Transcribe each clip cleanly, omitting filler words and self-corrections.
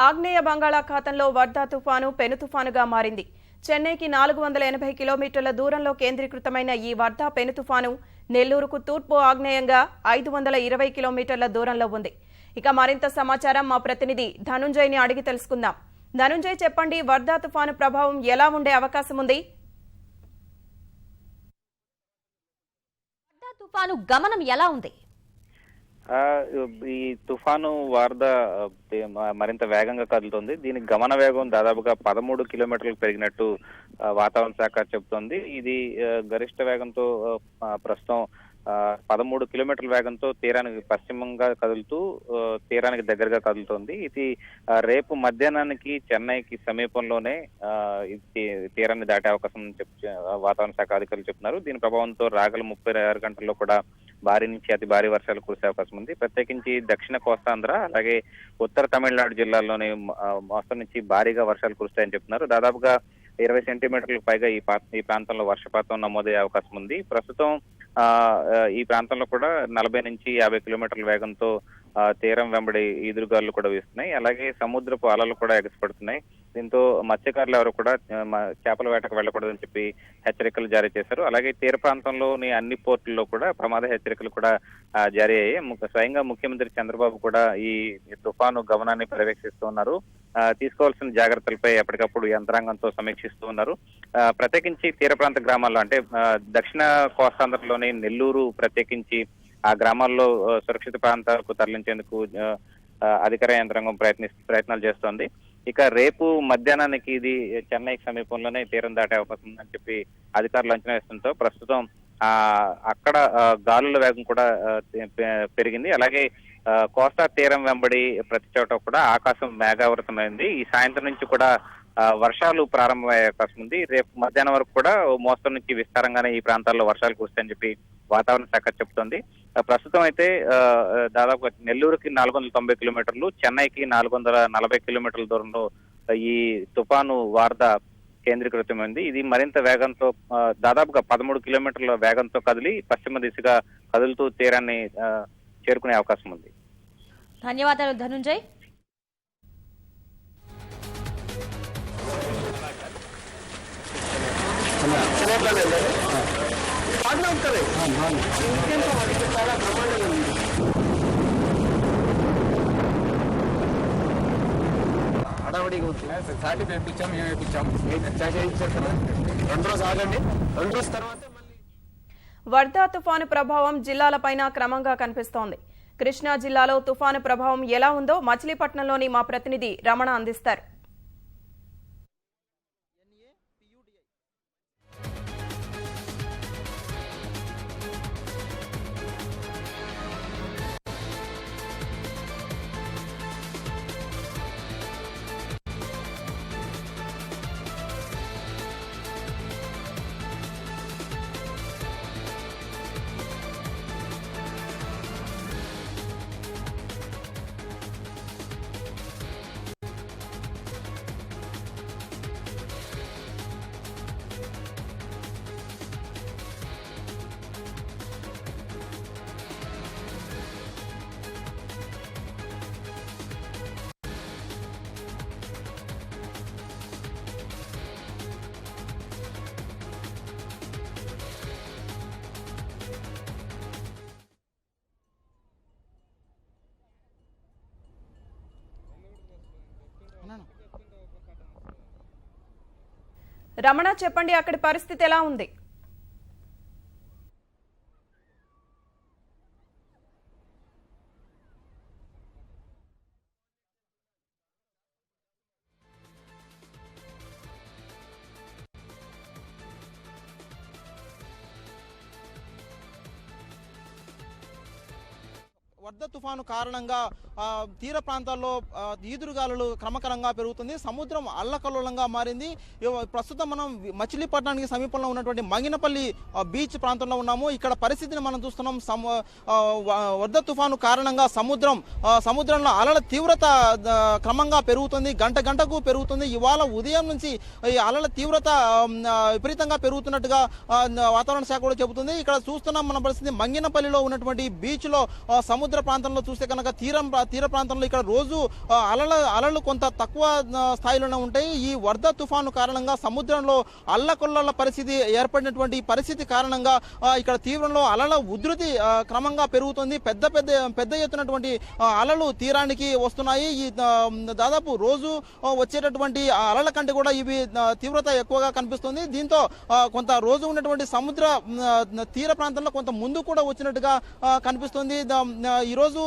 ఆగ్నేయ బంగాళాఖాతంలో వర్ధా తుఫాను పెను తుఫానుగా మారింది. చెన్నైకి 480 కిలోమీటర్ల దూరంలో కేంద్రీకృతమైన ఈ వర్ధా పెను తుఫాను నెల్లూరుకు తూర్పు ఆగ్నేయంగా 520 కిలోమీటర్ల దూరంలో ఉంది. ఇక మరింత సమాచారం మా ప్రతినిధి ధనుంజయ్ని అడిగి తెలుసుకుందాం. ధనుంజయ్, చెప్పండి, వర్ధా తుఫాను ప్రభావం ఎలా ఉండే అవకాశం ఉంది? వర్ధా తుఫాను గమనం ఎలా ఉంది? ఈ తుఫాను వారద మరింత వేగంగా కదులుతుంది. దీని గమన వేగం దాదాపుగా 13 కిలోమీటర్లకు పెరిగినట్టు వాతావరణ శాఖ చెబుతోంది. ఇది గరిష్ట వేగంతో ప్రస్తుతం 13 కిలోమీటర్ల వేగంతో తీరానికి పశ్చిమంగా కదులుతూ తీరానికి దగ్గరగా కదులుతోంది. ఇది రేపు మధ్యాహ్నానికి చెన్నైకి సమీపంలోనే తీరాన్ని దాటే అవకాశం వాతావరణ శాఖ అధికారులు చెప్తున్నారు. దీని ప్రభావంతో రాగల 36 గంటల్లో కూడా భారీ నుంచి అతి భారీ వర్షాలు కురిసే అవకాశం ఉంది. ప్రత్యేకించి దక్షిణ కోస్తాంధ్ర అలాగే ఉత్తర తమిళనాడు జిల్లాల్లోని మోస్తరు నుంచి భారీగా వర్షాలు కురుస్తాయని చెప్తున్నారు. దాదాపుగా 20 సెంటీమీటర్లకు పైగా ఈ ప్రాంతంలో వర్షపాతం నమోదయ్యే అవకాశం ఉంది. ప్రస్తుతం ఈ ప్రాంతంలో కూడా 40 నుంచి 50 కిలోమీటర్ల వేగంతో తీరం వెంబడి ఈదురుగాలు కూడా వీస్తున్నాయి. అలాగే సముద్రపు అలలు కూడా ఎగసిపడుతున్నాయి. దీంతో మత్స్యకారులు ఎవరు కూడా చేపల వేటకు వెళ్లకూడదని చెప్పి హెచ్చరికలు జారీ చేశారు. అలాగే తీర ప్రాంతంలోని అన్ని పోర్టుల్లో కూడా ప్రమాద హెచ్చరికలు కూడా జారీ అయ్యాయి. స్వయంగా ముఖ్యమంత్రి చంద్రబాబు కూడా ఈ తుఫాను గమనాన్ని పర్యవేక్షిస్తూ ఉన్నారు. తీసుకోవాల్సిన జాగ్రత్తలపై ఎప్పటికప్పుడు యంత్రాంగంతో సమీక్షిస్తూ ఉన్నారు. ప్రత్యేకించి తీర ప్రాంత గ్రామాల్లో అంటే దక్షిణ కోస్తాంధ్రలోని నెల్లూరు ప్రత్యేకించి ఆ గ్రామాల్లో సురక్షిత ప్రాంతాలకు తరలించేందుకు అధికార యంత్రాంగం ప్రయత్నాలు చేస్తోంది. ఇక రేపు మధ్యాహ్నానికి ఇది చెన్నైకి సమీపంలోనే తీరం దాటే అవకాశం ఉందని చెప్పి అధికారులు అంచనా వేస్తుండటంతో ప్రస్తుతం అక్కడ గాలుల వేగం కూడా పెరిగింది. అలాగే కోస్తా తీరం వెంబడి ప్రతి చోట కూడా ఆకాశం మేఘావృతమైంది. ఈ సాయంత్రం నుంచి కూడా వర్షాలు ప్రారంభమయ్యే అవకాశం ఉంది. రేపు మధ్యాహ్నం వరకు కూడా మోస్తరు నుంచి విస్తారంగానే ఈ ప్రాంతాల్లో వర్షాలు కురుస్తాయని చెప్పి వాతావరణ శాఖ చెబుతోంది. ప్రస్తుతం అయితే దాదాపు నెల్లూరుకి 490 కిలోమీటర్లు, చెన్నైకి 440 కిలోమీటర్ల దూరంలో ఈ తుఫాను వారద కేంద్రీకృతమైంది. ఇది మరింత వేగంతో దాదాపుగా 13 కిలోమీటర్ల వేగంతో కదిలి పశ్చిమ దిశగా కదులుతూ తీరాన్ని చేరుకునే అవకాశం ఉంది. ధన్యవాదాలు ధనుంజయ్. వర్ధా తుఫాను ప్రభావం జిల్లాలపైన క్రమంగా కనిపిస్తోంది. కృష్ణా జిల్లాలో తుఫాను ప్రభావం ఎలా ఉందో మచిలీపట్నంలోని మా ప్రతినిధి రమణ అందిస్తారు. రమణ, చెప్పండి, అక్కడి పరిస్థితి ఎలా ఉంది? వర్ధా తుఫాను కారణంగా తీర ప్రాంతాల్లో ఈదురుగాలులు క్రమక్రమంగా పెరుగుతుంది. సముద్రం అల్లకల్లోలంగా మారింది. ప్రస్తుతం మనం మచిలీపట్నానికి సమీపంలో ఉన్నటువంటి మంగినపల్లి బీచ్ ప్రాంతంలో ఉన్నాము. ఇక్కడ పరిస్థితిని మనం చూస్తున్నాం. వర్ధా తుఫాను కారణంగా సముద్రంలో అలల తీవ్రత క్రమంగా పెరుగుతుంది. గంట గంటకు పెరుగుతుంది. ఇవాళ ఉదయం నుంచి ఈ అలల తీవ్రత విపరీతంగా పెరుగుతున్నట్టుగా వాతావరణ శాఖ కూడా చెబుతుంది. ఇక్కడ చూస్తున్నాం మన పరిస్థితి మంగినపల్లిలో ఉన్నటువంటి బీచ్ లో సముద్ర సముద్ర ప్రాంతంలో చూస్తే కనుక తీర ప్రాంతంలో ఇక్కడ రోజు అలలు కొంత తక్కువ స్థాయిలోనే ఉంటాయి. ఈ వరద తుఫాను కారణంగా సముద్రంలో అల్లకొల్లల పరిస్థితి ఏర్పడినటువంటి పరిస్థితి కారణంగా ఇక్కడ తీవ్రంలో అలల ఉధృతి క్రమంగా పెరుగుతుంది. పెద్ద ఎత్తునటువంటి అలలు తీరానికి వస్తున్నాయి. ఈ దాదాపు రోజు వచ్చేటటువంటి అలల కంటే కూడా ఇవి తీవ్రత ఎక్కువగా కనిపిస్తుంది. దీంతో కొంత రోజు ఉన్నటువంటి సముద్ర తీర ప్రాంతంలో కొంత ముందు కూడా వచ్చినట్టుగా కనిపిస్తుంది. ఈరోజు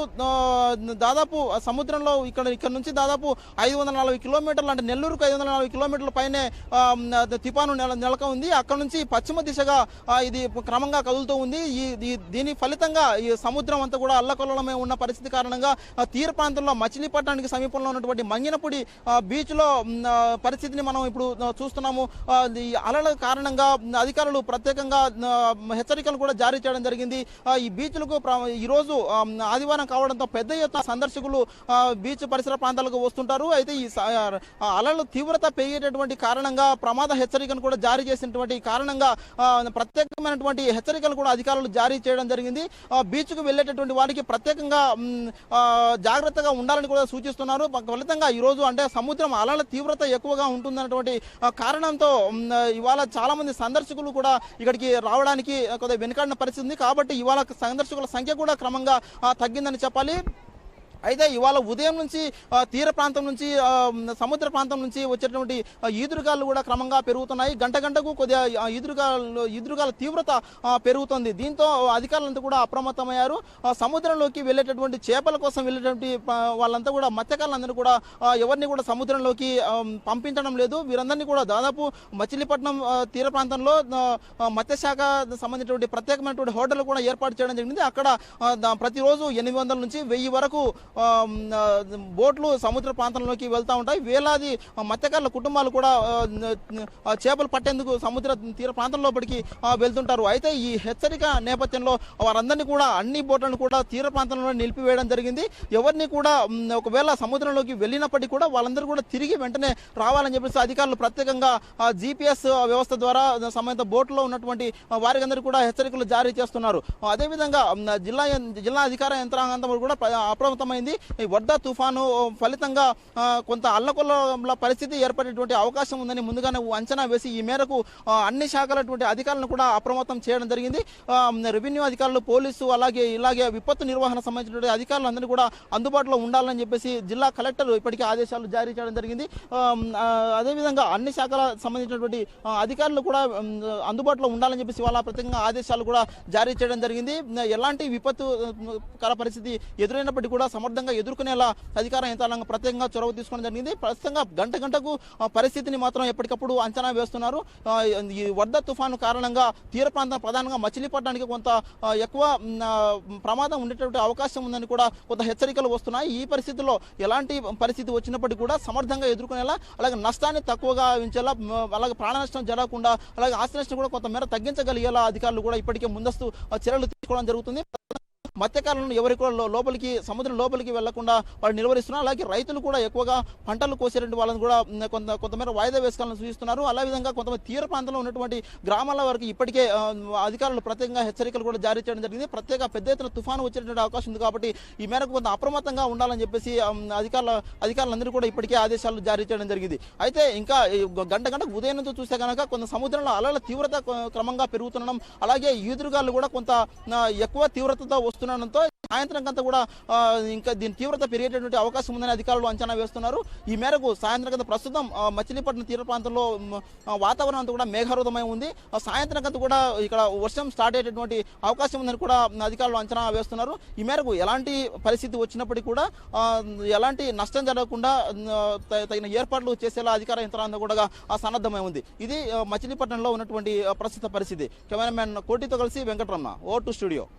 దాదాపు సముద్రంలో ఇక్కడ నుంచి దాదాపు 540 కిలోమీటర్లు, అంటే నెల్లూరుకు 540 కిలోమీటర్ల పైనే తుఫాను నెలక ఉంది. అక్కడ నుంచి పశ్చిమ దిశగా ఇది క్రమంగా కదులుతూ ఉంది. దీని ఫలితంగా ఈ సముద్రం అంతా కూడా అల్లకొల్లమే ఉన్న పరిస్థితి కారణంగా తీర ప్రాంతంలో మచిలీపట్నానికి సమీపంలో ఉన్నటువంటి మంగినపూడి బీచ్ లో పరిస్థితిని మనం ఇప్పుడు చూస్తున్నాము. ఈ అలల కారణంగా అధికారులు ప్రత్యేకంగా హెచ్చరికలు కూడా జారీ చేయడం జరిగింది. ఈ బీచ్లకు ఈరోజు ఆదివారం కావడంతో పెద్ద ఎత్తున సందర్శకులు బీచ్ పరిసర ప్రాంతాలకు వస్తుంటారు. అయితే ఈ అలలు తీవ్రత పెరిగేటటువంటి కారణంగా ప్రమాద హెచ్చరికను కూడా జారీ చేసినటువంటి కారణంగా ప్రత్యేకమైనటువంటి హెచ్చరికలు కూడా అధికారులు జారీ చేయడం జరిగింది. బీచ్కు వెళ్ళేటటువంటి వారికి ప్రత్యేకంగా జాగ్రత్తగా ఉండాలని కూడా సూచిస్తున్నారు. ఫలితంగా ఈరోజు అంటే సముద్రం అలల తీవ్రత ఎక్కువగా ఉంటుందన్నటువంటి కారణంతో ఇవాళ చాలా మంది సందర్శకులు కూడా ఇక్కడికి రావడానికి కొద్దిగా వెనుకాడిన పరిస్థితి ఉంది. కాబట్టి ఇవాళ సందర్శకుల సంఖ్య కూడా క్రమంగా తగ్గిందని చెప్పాలి. అయితే ఇవాళ ఉదయం నుంచి తీర ప్రాంతం నుంచి సముద్ర ప్రాంతం నుంచి వచ్చేటువంటి ఈదురుగాలు కూడా క్రమంగా పెరుగుతున్నాయి. గంటకు కొద్దిగా ఈదురుగాల తీవ్రత పెరుగుతుంది. దీంతో అధికారులంతా కూడా అప్రమత్తమయ్యారు. సముద్రంలోకి వెళ్ళేటటువంటి చేపల కోసం వెళ్ళేటువంటి వాళ్ళంతా కూడా మత్స్యకారులందరూ కూడా ఎవరిని కూడా సముద్రంలోకి పంపించడం లేదు. వీరందరినీ కూడా దాదాపు మచిలీపట్నం తీర ప్రాంతంలో మత్స్యశాఖ సంబంధించినటువంటి ప్రత్యేకమైనటువంటి హోటల్ కూడా ఏర్పాటు చేయడం జరిగింది. అక్కడ ప్రతిరోజు 800 నుంచి 1000 వరకు బోట్లు సముద్ర ప్రాంతంలోకి వెళ్తూ ఉంటాయి. వేలాది మత్స్యకారుల కుటుంబాలు కూడా చేపలు పట్టేందుకు సముద్ర తీర ప్రాంతంలోపలికి వెళ్తుంటారు. అయితే ఈ హెచ్చరిక నేపథ్యంలో వారందరినీ కూడా అన్ని బోట్లను కూడా తీర ప్రాంతంలో నిలిపివేయడం జరిగింది. ఎవరిని కూడా ఒకవేళ సముద్రంలోకి వెళ్ళినప్పటికీ కూడా వాళ్ళందరూ కూడా తిరిగి వెంటనే రావాలని చెప్పేసి అధికారులు ప్రత్యేకంగా GPS వ్యవస్థ ద్వారా సంబంధిత బోట్లో ఉన్నటువంటి వారికి అందరూ కూడా హెచ్చరికలు జారీ చేస్తున్నారు. అదేవిధంగా జిల్లా అధికార యంత్రాంగం కూడా అప్రమత్తమైంది. ఈ వరద తుఫాను ఫలితంగా కొంత అల్లకొల్ల పరిస్థితి ఏర్పడేటువంటి అవకాశం ఉందని ముందుగానే అంచనా వేసి ఈ మేరకు అన్ని శాఖలటువంటి అధికారులను కూడా అప్రమత్తం చేయడం జరిగింది. రెవెన్యూ అధికారులు, పోలీసు, ఇలాగే విపత్తు నిర్వహణ సంబంధించినటువంటి అధికారులందరినీ కూడా అందుబాటులో ఉండాలని చెప్పేసి జిల్లా కలెక్టర్ ఇప్పటికే ఆదేశాలు జారీ చేయడం జరిగింది. అదేవిధంగా అన్ని శాఖల సంబంధించినటువంటి అధికారులు కూడా అందుబాటులో ఉండాలని చెప్పేసి వాళ్ళ ప్రత్యేకంగా ఆదేశాలు కూడా జారీ చేయడం జరిగింది. ఎలాంటి విపత్తుకర పరిస్థితి ఎదురైనప్పటికీ కూడా సమర్థంగా ఎదుర్కొనేలా అధికార యంత్రాంగం ప్రత్యేకంగా చొరవ తీసుకోవడం జరిగింది. ప్రస్తుతంగా గంటకు పరిస్థితిని మాత్రం ఎప్పటికప్పుడు అంచనా వేస్తున్నారు. ఈ వరద తుఫాను కారణంగా తీర ప్రాంతం ప్రధానంగా మచిలీపట్నానికి కొంత ఎక్కువ ప్రమాదం ఉండేటువంటి అవకాశం ఉందని కూడా కొంత హెచ్చరికలు వస్తున్నాయి. ఈ పరిస్థితుల్లో ఎలాంటి పరిస్థితి వచ్చినప్పటికీ కూడా సమర్థంగా ఎదుర్కొనేలా, అలాగే నష్టాన్ని తక్కువగా ఉంచేలా, అలాగే ప్రాణ నష్టం జరగకుండా, అలాగే ఆస్తి నష్టం కూడా కొంతమేర తగ్గించగలిగేలా అధికారులు కూడా ఇప్పటికే ముందస్తు చర్యలు తీసుకోవడం జరుగుతుంది. మత్స్యకారులను ఎవరికి కూడా సముద్రం లోపలికి వెళ్లకుండా వాళ్ళు నిలువరిస్తున్నారు. అలాగే రైతులు కూడా ఎక్కువగా పంటలు కోసేటువంటి వాళ్ళని కూడా కొంతమేర వాయిదా వేసుకోవాలని సూచిస్తున్నారు. అలావిధంగా కొంతమంది తీర ప్రాంతంలో ఉన్నటువంటి గ్రామాల వరకు ఇప్పటికే అధికారులు ప్రత్యేకంగా హెచ్చరికలు కూడా జారీ చేయడం జరిగింది. పెద్ద ఎత్తున తుఫాను వచ్చేటువంటి అవకాశం ఉంది. కాబట్టి ఈ మేరకు కొంత అప్రమత్తంగా ఉండాలని చెప్పేసి అధికారులందరూ కూడా ఇప్పటికే ఆదేశాలు జారీ చేయడం జరిగింది. అయితే ఇంకా గంటకు ఉదయం నుంచి చూస్తే కనుక కొంత సముద్రంలో అలల తీవ్రత క్రమంగా పెరుగుతుండడం, అలాగే ఈదురుగాలు కూడా కొంత ఎక్కువ తీవ్రతతో వస్తుండడంతో సాయంత్రం కంతా కూడా ఇంకా దీని తీవ్రత పెరిగేటటువంటి అవకాశం ఉందని అధికారులు అంచనా వేస్తున్నారు. ఈ మేరకు సాయంత్రం కంతా ప్రస్తుతం మచిలీపట్నం తీర ప్రాంతంలో వాతావరణం అంతా కూడా మేఘావృతమై ఉంది. సాయంత్రం కంతా కూడా ఇక్కడ వర్షం స్టార్ట్ అయ్యేటటువంటి అవకాశం ఉందని కూడా అధికారులు అంచనా వేస్తున్నారు. ఈ మేరకు ఎలాంటి పరిస్థితి వచ్చినప్పటికీ కూడా ఎలాంటి నష్టం జరగకుండా తగిన ఏర్పాట్లు చేసేలా అధికార యంత్రాంగం కూడా సన్నద్ధమై ఉంది. ఇది మచిలీపట్నంలో ఉన్నటువంటి ప్రస్తుత పరిస్థితి. కెమెరామెన్ కోటితో కలిసి వెంకటరమణ, O2 స్టూడియో.